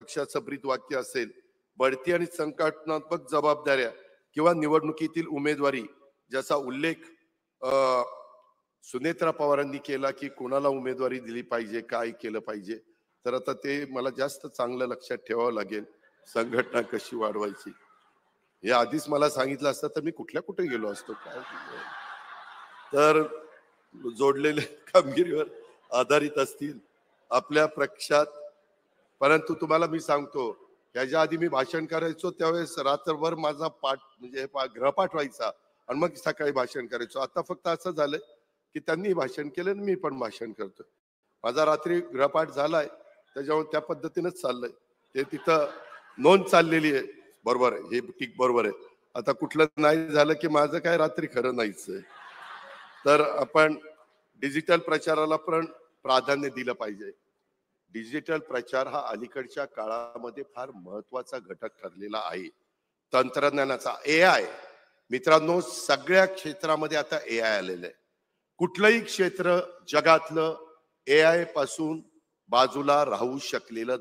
पक्षाचं ब्रीदवाक्य असेल, बढती आणि संघटनात्मक जबाबदाऱ्या किंवा निवडणुकीतील उमेदवारी, ज्याचा उल्लेख सुनेत्रा पवारांनी केला की कोणाला उमेदवारी दिली पाहिजे, काय केलं पाहिजे. तर आता ते मला जास्त चांगलं लक्षात ठेवावं लागेल, संघटना कशी वाढवायची. हे आधीच मला सांगितलं असतं तर मी कुठे गेलो असतो. काय तर जोडलेल्या कामगिरीवर आधारित असतील आपल्या पक्षात. परंतु तुम्हाला मी सांगतो, त्याच्या आधी मी भाषण करायचो त्यावेळेस रात्रभर माझा पाठ म्हणजे ग्रहपाठ व्हायचा आणि मग सकाळी भाषण करायचो. आता फक्त असं झालंय की त्यांनी भाषण केलं आणि मी पण भाषण करतोय. माझा रात्री ग्रहपाठ झालाय, त्याच्यामुळे त्या पद्धतीनेच चाललंय. ते तिथं नोंद चाललेली आहे. बरोबर आहे, हे ठीक बरोबर आहे. आता कुठलं नाही झालं की माझं काय रात्री खरं नाहीच आहे. तर आपण डिजिटल प्रचाराला पण प्राधान्य दिलं पाहिजे. डिजिटल प्रचार हा अलीकडच्या काळामध्ये फार महत्वाचा घटक ठरलेला आहे. तंत्रज्ञानाचा AI, मित्रांनो, सगळ्या क्षेत्रामध्ये आता AI आलेलं आहे. कुठलंही क्षेत्र जगातलं AI पासून बाजूला राहू शकलेलं